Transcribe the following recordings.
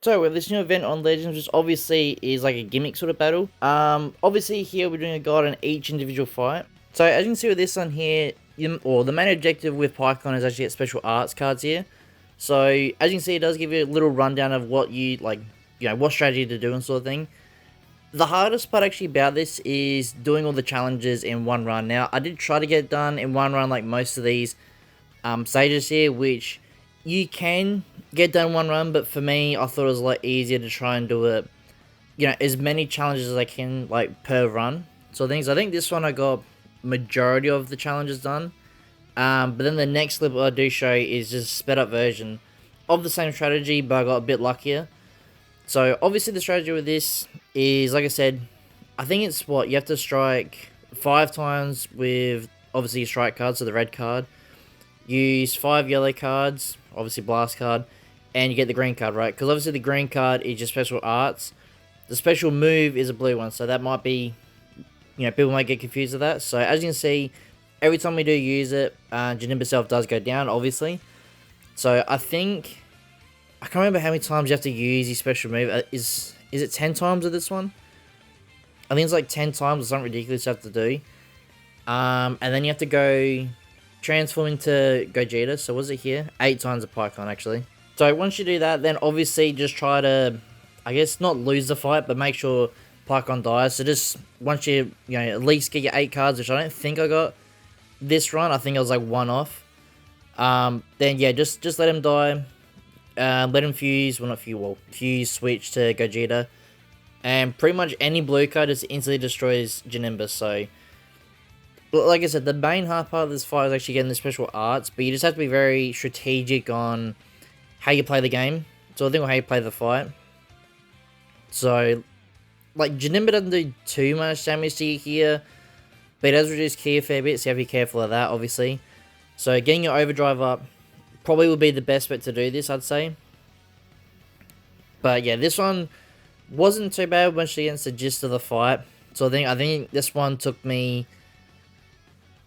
So with this new event on Legends, which obviously is like a gimmick sort of battle. Obviously here we're doing a guide on each individual fight. So as you can see with this one here, or the main objective with PyCon is actually get special arts cards here. So as you can see, it does give you a little rundown of what you like, what strategy to do and sort of thing. The hardest part actually about this is doing all the challenges in one run. Now I did try to get it done in one run like most of these stages here, which you can get done one run, but for me, I thought it was a lot easier to try and do it, as many challenges as I can, like, per run. So I think this one I got majority of the challenges done. But then the next clip I do show is just a sped up version of the same strategy, but I got a bit luckier. So obviously the strategy with this is, like I said, I think it's what, you have to strike 5 times with, obviously, your strike card, so the red card. Use 5 yellow cards, obviously blast card, and you get the green card, right? Because obviously the green card is your special arts. The special move is a blue one, so that might be, people might get confused with that. So as you can see, every time we do use it, Janemba Stage does go down, obviously. So I think, I can't remember how many times you have to use your special move. Is it 10 times with this one? I think it's like 10 times or something ridiculous you have to do. And then you have to go transform into Gogeta. So was it here? 8 times a PyCon actually. So once you do that, then obviously just try to, I guess, not lose the fight, but make sure PyCon dies. So just once you, at least get your 8 cards, which I don't think I got this run. I think I was like 1 off. Then yeah, just let him die. Let him fuse, well not fuse, fuse, switch to Gogeta. And pretty much any blue card just instantly destroys Janemba, so like I said, the main hard part of this fight is actually getting the special arts, but you just have to be very strategic on how you play the game. So I think how you play the fight. So, like, Janemba doesn't do too much damage to you here, but it does reduce ki a fair bit, so you have to be careful of that, obviously. So getting your overdrive up probably would be the best bet to do this, I'd say. But yeah, this one wasn't too bad once you get into the gist of the fight. So I think this one took me,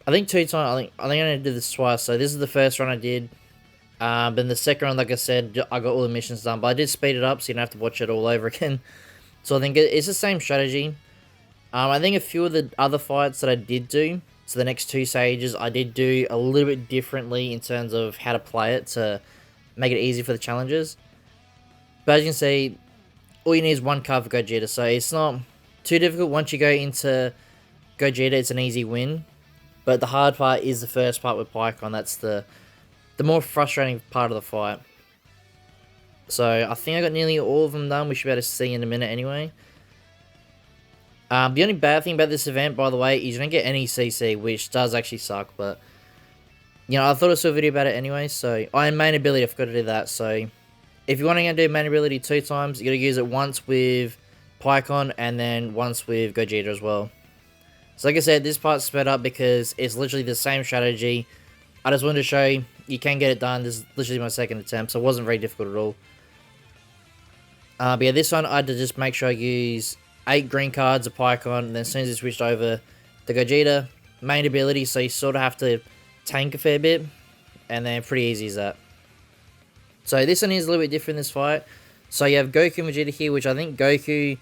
I think 2 times. I think I did this twice. So this is the first run I did. Then the second run, like I said, I got all the missions done, but I did speed it up so you don't have to watch it all over again. So I think it's the same strategy. I think a few of the other fights that I did do, so the next 2 stages, I did do a little bit differently in terms of how to play it to make it easy for the challenges. But as you can see, all you need is 1 card for Gogeta, so it's not too difficult. Once you go into Gogeta, it's an easy win. But the hard part is the first part with PyCon. That's the more frustrating part of the fight. So I think I got nearly all of them done. We should be able to see in a minute anyway. The only bad thing about this event, by the way, is you don't get any CC, which does actually suck. But, I thought I saw a video about it anyway. So, main ability, I forgot to do that. So, if you want to do main ability 2 times, you got to use it once with PyCon and then once with Gogeta as well. So like I said, this part's sped up because it's literally the same strategy. I just wanted to show you can get it done. This is literally my second attempt, so it wasn't very difficult at all. But yeah, this one I had to just make sure I use 8 green cards of PyCon, and then as soon as it switched over to Gogeta, main ability, so you sort of have to tank a fair bit, and then pretty easy as that. So this one is a little bit different in this fight. So you have Goku and Vegeta here, which I think Goku,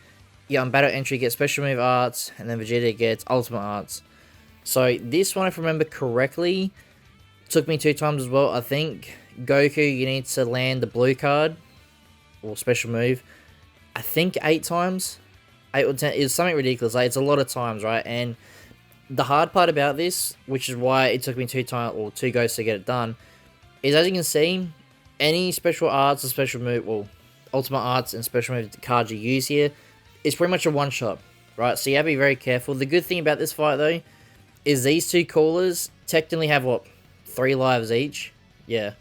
on battle entry, gets special move arts, and then Vegeta gets ultimate arts. So this one, if I remember correctly, took me 2 times as well. I think Goku, you need to land the blue card, or special move, I think 8 times. 8 or 10, it's something ridiculous. Like, it's a lot of times, right? And the hard part about this, which is why it took me 2 times, or 2 goes to get it done, is as you can see, any special arts or special move, well, ultimate arts and special move cards you use here, it's pretty much a one-shot, right? So you have to be very careful. The good thing about this fight, though, is these 2 callers technically have, 3 lives each? Yeah.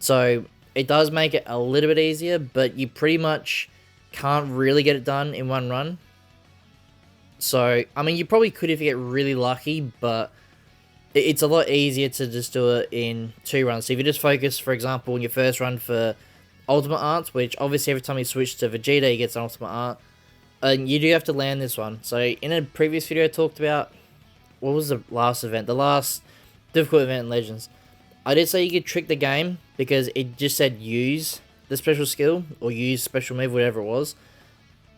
So it does make it a little bit easier, but you pretty much can't really get it done in 1 run. So, I mean, you probably could if you get really lucky, but it's a lot easier to just do it in 2 runs. So if you just focus, for example, in your first run for ultimate arts, which obviously every time you switch to Vegeta, he gets an ultimate art. And you do have to land this one. So in a previous video I talked about, what was the last event? The last difficult event in Legends. I did say you could trick the game because it just said use the special skill, or use special move, whatever it was.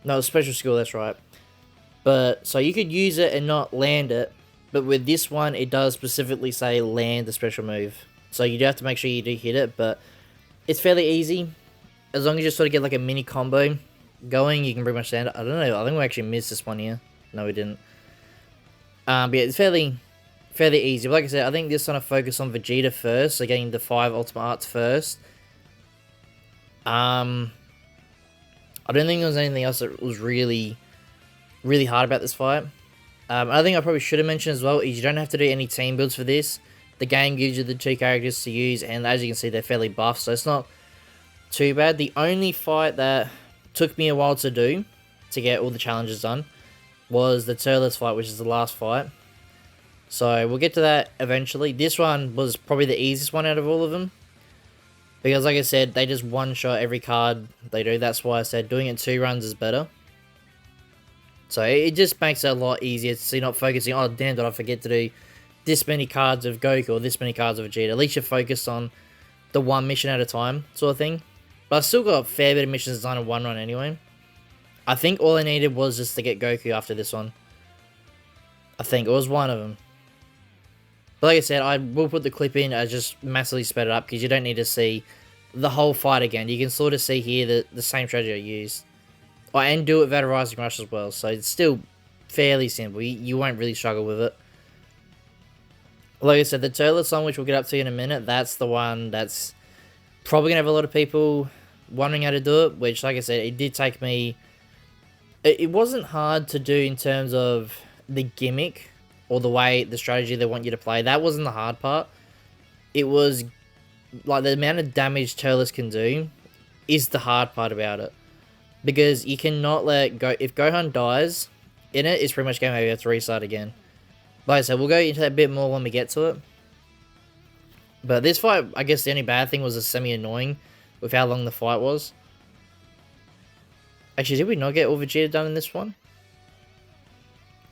No, special skill, that's right. But, so you could use it and not land it, but with this one, it does specifically say land the special move. So you do have to make sure you do hit it, but it's fairly easy. As long as you sort of get like a mini combo going, you can pretty much land it. I don't know, I think we actually missed this one here. No, we didn't. But yeah, it's fairly easy. But like I said, I think this one to focus on Vegeta first, so getting the 5 Ultimate Arts first. I don't think there was anything else that was really hard about this fight. I think I probably should have mentioned as well is you don't have to do any team builds for this. The game gives you the 2 characters to use, and as you can see, they're fairly buff, so it's not too bad. The only fight that took me a while to do, to get all the challenges done, was the Turles fight, which is the last fight. So we'll get to that eventually. This one was probably the easiest one out of all of them. Because like I said, they just one-shot every card they do. That's why I said doing it 2 runs is better. So it just makes it a lot easier, so you're not focusing, oh damn, did I forget to do this many cards of Goku or this many cards of Vegeta. At least you're focused on the one mission at a time sort of thing. But I still got a fair bit of missions done in 1 run anyway. I think all I needed was just to get Goku after this one. I think it was one of them. But like I said, I will put the clip in. I just massively sped it up because you don't need to see the whole fight again. You can sort of see here the same strategy I used. Oh, and do it without a Rising Rush as well. So it's still fairly simple. You won't really struggle with it. Like I said, the Turles song, which we'll get up to in a minute, that's the one that's probably going to have a lot of people wondering how to do it. Which, like I said, it did take me... It wasn't hard to do in terms of the gimmick or the way, the strategy they want you to play. That wasn't the hard part. It was, like, the amount of damage Turles can do is the hard part about it. Because you cannot let go... If Gohan dies in it, it's pretty much game over. You have to restart again. Like I said, we'll go into that a bit more when we get to it. But this fight, I guess the only bad thing was the semi-annoying with how long the fight was. Actually, did we not get all Vegeta done in this one?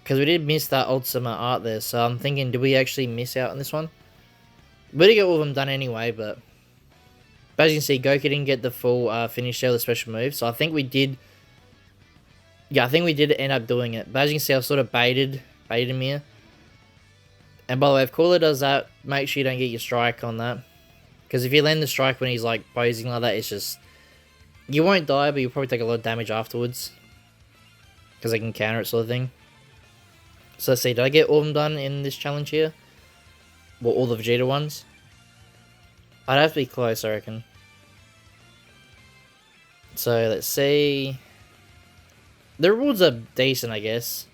Because we did miss that Ultimate Art there, so I'm thinking, did we actually miss out on this one? We did get all of them done anyway, but as you can see, Goku didn't get the full finish there with the special move, so I think we did... Yeah, I think we did end up doing it. But as you can see, I sort of baited him here. And by the way, if Cooler does that, make sure you don't get your strike on that. Because if you land the strike when he's like posing like that, it's just... You won't die, but you'll probably take a lot of damage afterwards. Because they can counter it sort of thing. So let's see, did I get all of them done in this challenge here? Well, all the Vegeta ones? I'd have to be close, I reckon. So let's see... The rewards are decent, I guess.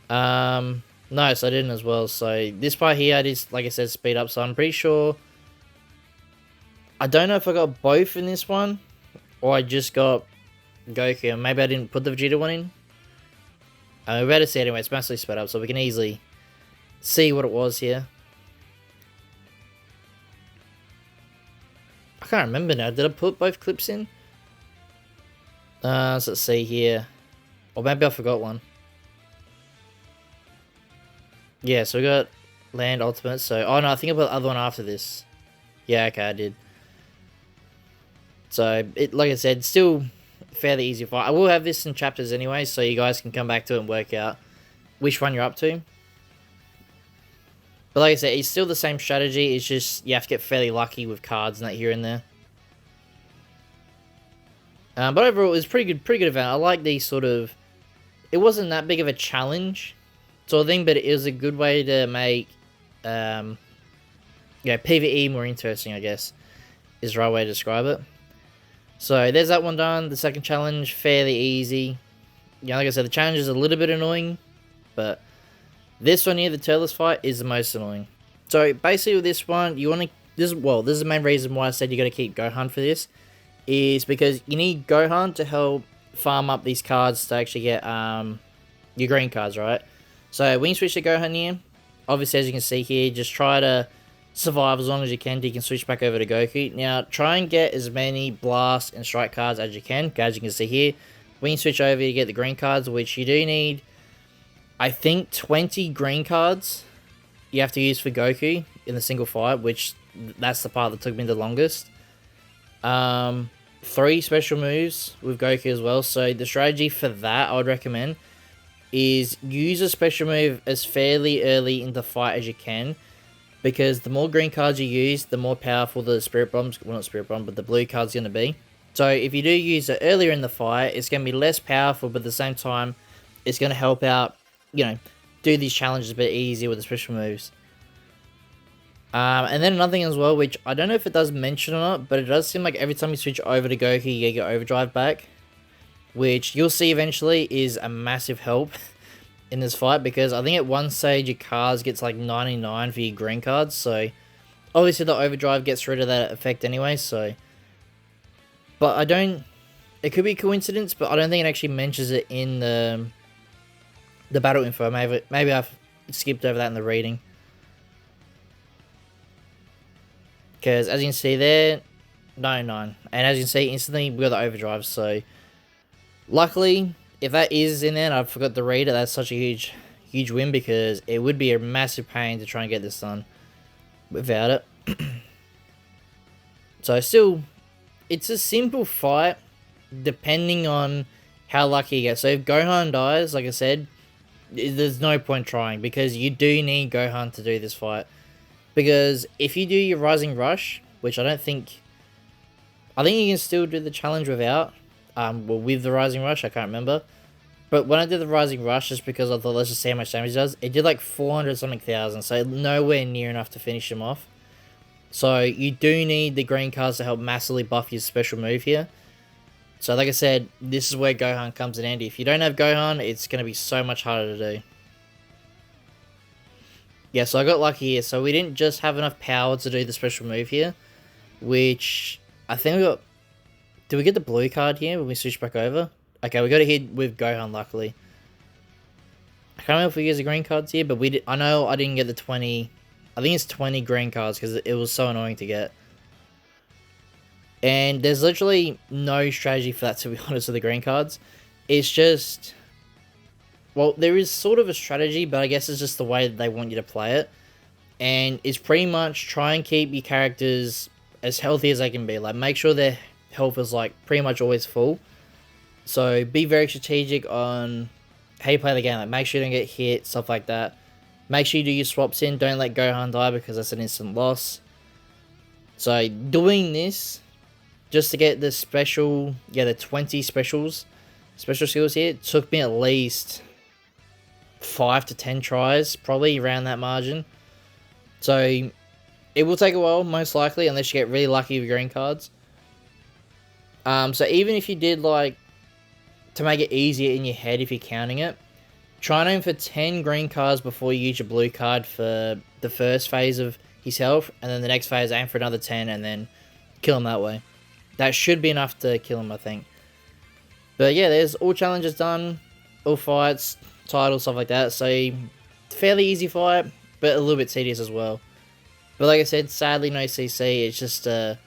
No, so I didn't as well. So this part here, I just, like I said, speed up. So I'm pretty sure... I don't know if I got both in this one, or I just got Goku. Maybe I didn't put the Vegeta one in. We're about to see anyway. It's massively sped up, so we can easily see what it was here. I can't remember now. Did I put both clips in? So let's see here. Or maybe I forgot one. Yeah, so we got Land Ultimate. So, oh no, I think I put the other one after this. Yeah, okay, I did. So, like I said, still fairly easy fight. I will have this in chapters anyway, so you guys can come back to it and work out which one you're up to. But like I said, it's still the same strategy. It's just you have to get fairly lucky with cards and that here and there. But overall, it was pretty good event. I like these sort of... It wasn't that big of a challenge sort of thing, but it was a good way to make PvE more interesting, I guess, is the right way to describe it. So there's that one done. The second challenge, fairly easy. Yeah, like I said, the challenge is a little bit annoying, but this one here, the Turles fight, is the most annoying. So basically with this one, you want to... This is the main reason why I said you got to keep Gohan for this, is because you need Gohan to help farm up these cards to actually get your green cards, right? So when you switch to Gohan here, obviously as you can see here, just try to survive as long as you can till you can switch back over to Goku. Now, try and get as many Blast and Strike cards as you can. As you can see here, when you switch over, you get the green cards, which you do need, I think, 20 green cards you have to use for Goku in the single fight, which that's the part that took me the longest. 3 special moves with Goku as well. So the strategy for that I would recommend is use a special move as fairly early in the fight as you can, because the more green cards you use, the more powerful the Spirit Bombs, well, not Spirit Bomb, but the blue card's going to be. So if you do use it earlier in the fight, it's going to be less powerful, but at the same time, it's going to help out, you know, do these challenges a bit easier with the special moves. And then another thing as well, which I don't know if it does mention or not, but it does seem like every time you switch over to Goku, you get your overdrive back, which you'll see eventually is a massive help in this fight, because I think at one stage your cards gets like 99 for your green cards, so obviously the overdrive gets rid of that effect anyway, so... But I don't... It could be a coincidence, but I don't think it actually mentions it in the battle info. Maybe I've skipped over that in the reading. Because as you can see there, 99. And as you can see, instantly we got the overdrive. So luckily, if that is in there and I forgot to read it, that's such a huge win, because it would be a massive pain to try and get this done without it. So still, it's a simple fight depending on how lucky you get. So if Gohan dies, like I said, there's no point trying, because you do need Gohan to do this fight. Because if you do your Rising Rush, which I think you can still do the challenge without, well, with the Rising Rush, I can't remember. But when I did the Rising Rush, just because I thought, let's just see how much damage it does, it did like 400 something thousand, so nowhere near enough to finish him off. So you do need the green cards to help massively buff your special move here. So like I said, this is where Gohan comes in handy. If you don't have Gohan, it's going to be so much harder to do. Yeah, so I got lucky here. So we didn't just have enough power to do the special move here, which I think we got... Did we get the blue card here when we switch back over? Okay, we got a hit with Gohan, luckily. I can't remember if we used the green cards here, but we did. I know I didn't get the 20... I think it's 20 green cards, because it was so annoying to get. And there's literally no strategy for that, to be honest, with the green cards. It's just... Well, there is sort of a strategy, but I guess it's just the way that they want you to play it. And it's pretty much try and keep your characters as healthy as they can be. Like, make sure their health is, like, pretty much always full. So, be very strategic on how you play the game. Like, make sure you don't get hit, stuff like that. Make sure you do your swaps in. Don't let Gohan die, because that's an instant loss. So, doing this, just to get the special, the 20 special skills here, took me at least 5 to 10 tries, probably around that margin. So it will take a while, most likely, unless you get really lucky with green cards. So even if you did, like, to make it easier in your head if you're counting it, try and aim for 10 green cards before you use your blue card for the first phase of his health, and then the next phase aim for another 10 and then kill him that way. That should be enough to kill him, I think. But yeah, there's all challenges done, all fights, titles, stuff like that. So fairly easy fight, but a little bit tedious as well. But like I said, sadly no CC. It's just a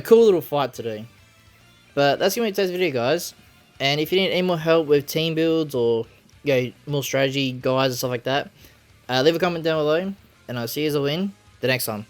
cool little fight to do. But that's gonna be today's video, guys. And if you need any more help with team builds or more strategy guides and stuff like that, leave a comment down below, and I'll see you all in the next one.